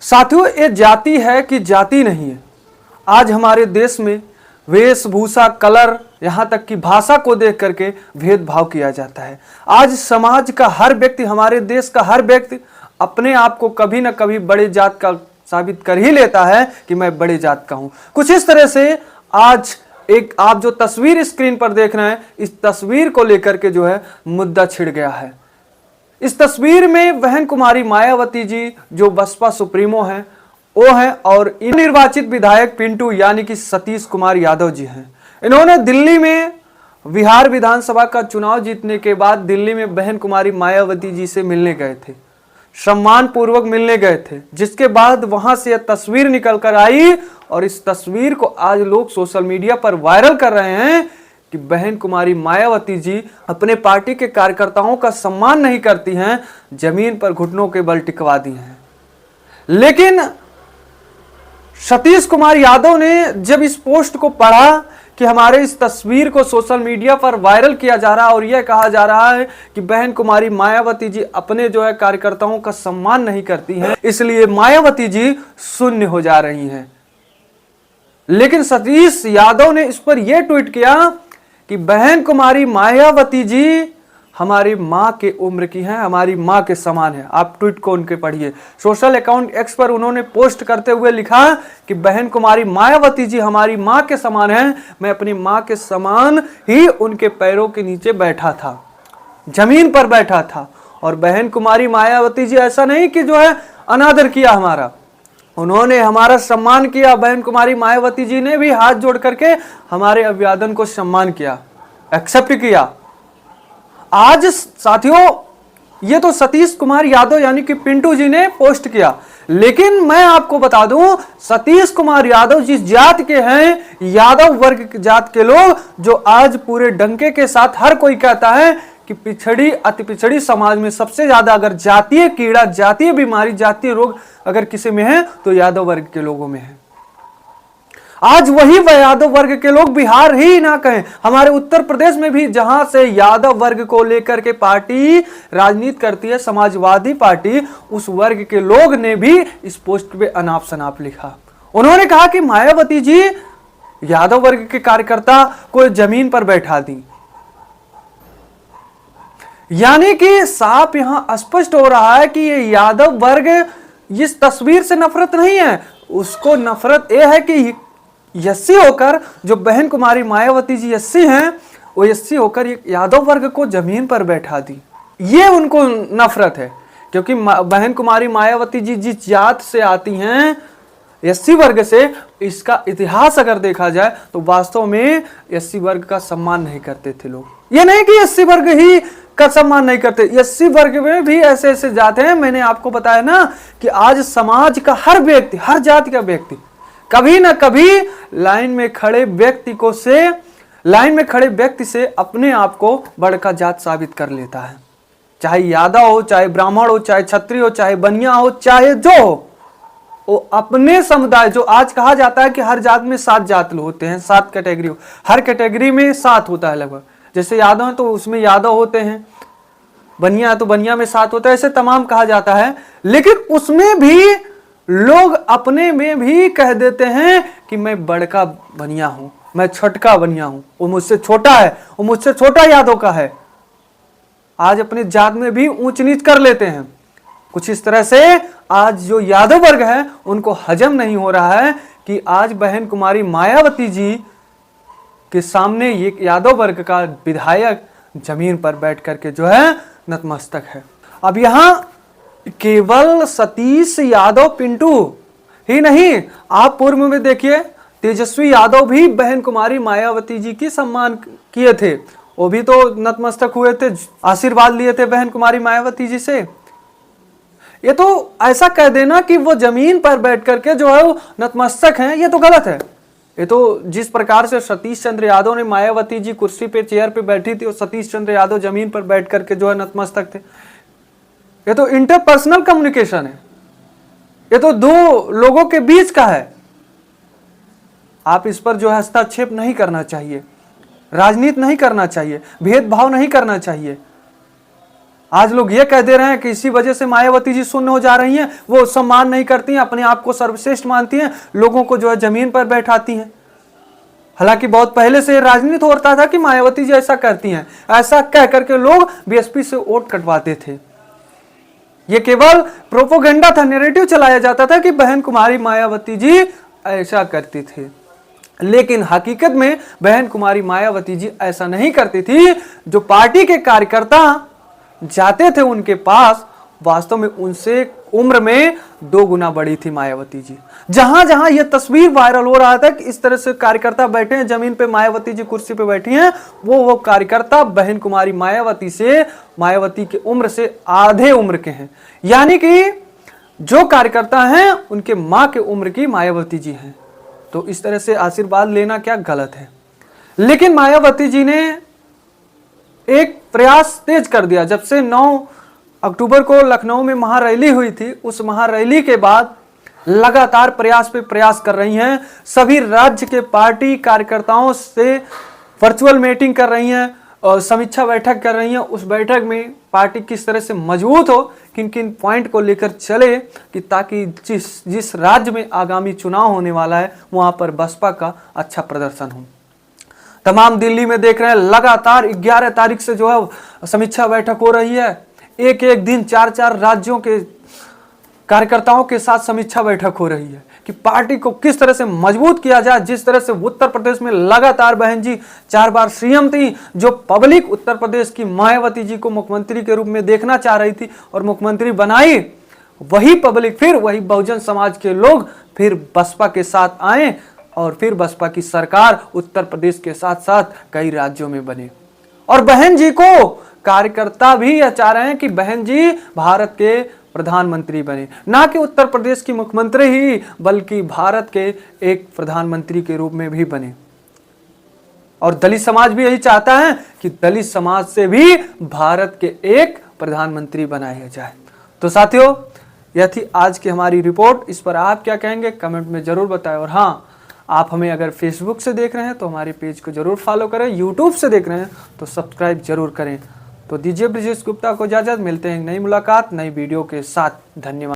साथियों, ये जाति है कि जाति नहीं है। आज हमारे देश में वेशभूषा, कलर, यहाँ तक कि भाषा को देख करके भेदभाव किया जाता है। आज समाज का हर व्यक्ति, हमारे देश का हर व्यक्ति अपने आप को कभी ना कभी बड़े जात का साबित कर ही लेता है कि मैं बड़े जात का हूं। कुछ इस तरह से आज एक आप जो तस्वीर स्क्रीन पर देख रहे हैं, इस तस्वीर को लेकर के जो है मुद्दा छिड़ गया है। इस तस्वीर में बहन कुमारी मायावती जी जो बसपा सुप्रीमो हैं वो हैं, और निर्वाचित विधायक पिंटू यानी कि सतीश कुमार यादव जी हैं। इन्होंने दिल्ली में बिहार विधानसभा का चुनाव जीतने के बाद दिल्ली में बहन कुमारी मायावती जी से मिलने गए थे, सम्मान पूर्वक मिलने गए थे, जिसके बाद वहां से यह तस्वीर निकल कर आई और इस तस्वीर को आज लोग सोशल मीडिया पर वायरल कर रहे हैं कि बहन कुमारी मायावती जी अपने पार्टी के कार्यकर्ताओं का सम्मान नहीं करती हैं, जमीन पर घुटनों के बल टिकवा दी हैं। लेकिन सतीश कुमार यादव ने जब इस पोस्ट को पढ़ा कि हमारे इस तस्वीर को सोशल मीडिया पर वायरल किया जा रहा है और यह कहा जा रहा है कि बहन कुमारी मायावती जी अपने जो है कार्यकर्ताओं का सम्मान नहीं करती हैं, इसलिए मायावती जी शून्य हो जा रही हैं। लेकिन सतीश यादव ने इस पर यह ट्वीट किया कि बहन कुमारी मायावती जी हमारी मां के उम्र की हैं, हमारी मां के समान है। आप ट्वीट को उनके पढ़िए। सोशल अकाउंट एक्स पर उन्होंने पोस्ट करते हुए लिखा कि बहन कुमारी मायावती जी हमारी मां के समान हैं, मैं अपनी मां के समान ही उनके पैरों के नीचे बैठा था, जमीन पर बैठा था। और बहन कुमारी मायावती जी ऐसा नहीं कि जो है अनादर किया हमारा, उन्होंने हमारा सम्मान किया। बहन कुमारी मायावती जी ने भी हाथ जोड़ करके हमारे अभिवादन को सम्मान किया, एक्सेप्ट किया। आज साथियों, ये तो सतीश कुमार यादव यानी कि पिंटू जी ने पोस्ट किया, लेकिन मैं आपको बता दूं सतीश कुमार यादव जिस जात के हैं, यादव वर्ग जात के लोग, जो आज पूरे डंके के साथ हर कोई कहता है कि पिछड़ी अति पिछड़ी समाज में सबसे ज्यादा अगर जातीय कीड़ा, जातीय बीमारी, जातीय रोग अगर किसी में है तो यादव वर्ग के लोगों में है। आज वही यादव वर्ग के लोग, बिहार ही ना कहें, हमारे उत्तर प्रदेश में भी जहां से यादव वर्ग को लेकर के पार्टी राजनीति करती है, समाजवादी पार्टी, उस वर्ग के लोग ने भी इस पोस्ट पे अनाप शनाप लिखा। उन्होंने कहा कि मायावती जी यादव वर्ग के कार्यकर्ता को जमीन पर बैठा दी। यानी कि साफ यहां स्पष्ट हो रहा है कि ये यादव वर्ग इस तस्वीर से नफरत नहीं है, उसको नफरत यह है कि एससी होकर, जो बहन कुमारी मायावती जी एससी हैं, वो एससी होकर यादव वर्ग को जमीन पर बैठा दी, ये उनको नफरत है। क्योंकि बहन कुमारी मायावती जी जिस जात से आती हैं, एससी वर्ग से, इसका इतिहास अगर देखा जाए तो वास्तव में एससी वर्ग का सम्मान नहीं करते थे लोग। ये नहीं कि एससी वर्ग ही का सम्मान नहीं करते, एससी वर्ग में भी ऐसे ऐसे जाते हैं। मैंने आपको बताया ना कि आज समाज का हर व्यक्ति, हर जाति का व्यक्ति कभी ना कभी लाइन में खड़े व्यक्ति से अपने आप को बड़का जात साबित कर लेता है। चाहे यादव हो, चाहे ब्राह्मण हो, चाहे क्षत्रिय हो, चाहे बनिया हो, चाहे जो हो, वो अपने समुदाय, जो आज कहा जाता है कि हर जात में 7 जात होते हैं, 7 कैटेगरी, हर कैटेगरी में 7 होता है लगभग। जैसे यादव है तो उसमें यादव होते हैं, बनिया है तो बनिया में 7 होता है, ऐसे तमाम कहा जाता है। लेकिन उसमें भी लोग अपने में भी कह देते हैं कि मैं बड़का बनिया हूं, मैं छोटका बनिया हूं, वो मुझसे छोटा है, वो मुझसे छोटा यादव का है। आज अपने जात में भी ऊंच नीच कर लेते हैं। कुछ इस तरह से आज जो यादव वर्ग है उनको हजम नहीं हो रहा है कि आज बहन कुमारी मायावती जी के सामने ये यादव वर्ग का विधायक जमीन पर बैठ करके जो है नतमस्तक है। अब यहां केवल सतीश यादव पिंटू ही नहीं, आप पूर्व में देखिए तेजस्वी यादव भी बहन कुमारी मायावती जी की सम्मान किए थे, वो भी तो नतमस्तक हुए थे, आशीर्वाद लिए थे बहन कुमारी मायावती जी से। ये तो ऐसा कह देना कि वो जमीन पर बैठ करके जो है वो नतमस्तक हैं, ये तो गलत है। ये तो जिस प्रकार से सतीश चंद्र यादव ने, मायावती जी कुर्सी पे चेयर पे बैठी थी और सतीश चंद्र यादव जमीन पर बैठ करके जो है नतमस्तक थे, ये तो इंटरपर्सनल कम्युनिकेशन है, ये तो 2 लोगों के बीच का है। आप इस पर जो है हस्तक्षेप नहीं करना चाहिए, राजनीति नहीं करना चाहिए, भेदभाव नहीं करना चाहिए। आज लोग ये कह दे रहे हैं कि इसी वजह से मायावती जी शून्य हो जा रही हैं, वो सम्मान नहीं करती हैं, अपने आप को सर्वश्रेष्ठ मानती हैं, लोगों को जो है जमीन पर बैठाती हैं। हालांकि बहुत पहले से राजनीति होता था कि मायावती जी ऐसा करती हैं, ऐसा कह करके लोग बीएसपी से वोट कटवाते थे। ये केवल प्रोपोगेंडा था, नैरेटिव चलाया जाता था कि बहन कुमारी मायावती जी ऐसा करती थी, लेकिन हकीकत में बहन कुमारी मायावती जी ऐसा नहीं करती थी। जो पार्टी के कार्यकर्ता जाते थे उनके पास, वास्तव में उनसे उम्र में 2 गुना बड़ी थी मायावती जी। जहां जहां यह तस्वीर वायरल हो रहा था कि इस तरह से कार्यकर्ता बैठे हैं जमीन पे, मायावती जी कुर्सी पे बैठी हैं, वो कार्यकर्ता बहन कुमारी मायावती की उम्र से आधे उम्र के हैं। यानी कि जो कार्यकर्ता हैं उनके मां के उम्र की मायावती जी हैं। तो इस तरह से आशीर्वाद लेना क्या गलत है। लेकिन मायावती जी ने एक प्रयास तेज कर दिया। जब से 9 अक्टूबर को लखनऊ में महारैली हुई थी, उस महारैली के बाद लगातार प्रयास पे प्रयास कर रही हैं। सभी राज्य के पार्टी कार्यकर्ताओं से वर्चुअल मीटिंग कर रही हैं और समीक्षा बैठक कर रही हैं। उस बैठक में पार्टी किस तरह से मजबूत हो, किन किन पॉइंट को लेकर चले, कि ताकि जिस राज्य में आगामी चुनाव होने वाला है वहां पर बसपा का अच्छा प्रदर्शन हो। तमाम दिल्ली में देख रहे हैं लगातार 11 तारीख से जो है समीक्षा बैठक हो रही है। एक एक दिन 4-4 राज्यों के कार्यकर्ताओं के साथ समीक्षा बैठक हो रही है कि पार्टी को किस तरह से मजबूत किया जाए। जिस तरह से उत्तर प्रदेश में लगातार बहन जी 4 बार सीएम थी, जो पब्लिक उत्तर प्रदेश की मायावती जी को मुख्यमंत्री के रूप में देखना चाह रही थी और मुख्यमंत्री बनाई, वही पब्लिक फिर वही बहुजन समाज के लोग फिर बसपा के साथ आए और फिर बसपा की सरकार उत्तर प्रदेश के साथ साथ कई राज्यों में बने। और बहन जी को कार्यकर्ता भी यह चाह रहे हैं कि बहन जी भारत के प्रधानमंत्री बने, ना कि उत्तर प्रदेश की मुख्यमंत्री ही, बल्कि भारत के एक प्रधानमंत्री के रूप में भी बने। और दलित समाज भी यही चाहता है कि दलित समाज से भी भारत के एक प्रधानमंत्री बनाया जाए। तो साथियों, यह थी आज की हमारी रिपोर्ट। इस पर आप क्या कहेंगे कमेंट में जरूर बताएं। और हाँ, आप हमें अगर फेसबुक से देख रहे हैं तो हमारे पेज को जरूर फॉलो करें, यूट्यूब से देख रहे हैं तो सब्सक्राइब जरूर करें। तो दीजिए ब्रिजेश गुप्ता को इजाजत, मिलते हैं नई मुलाकात नई वीडियो के साथ। धन्यवाद।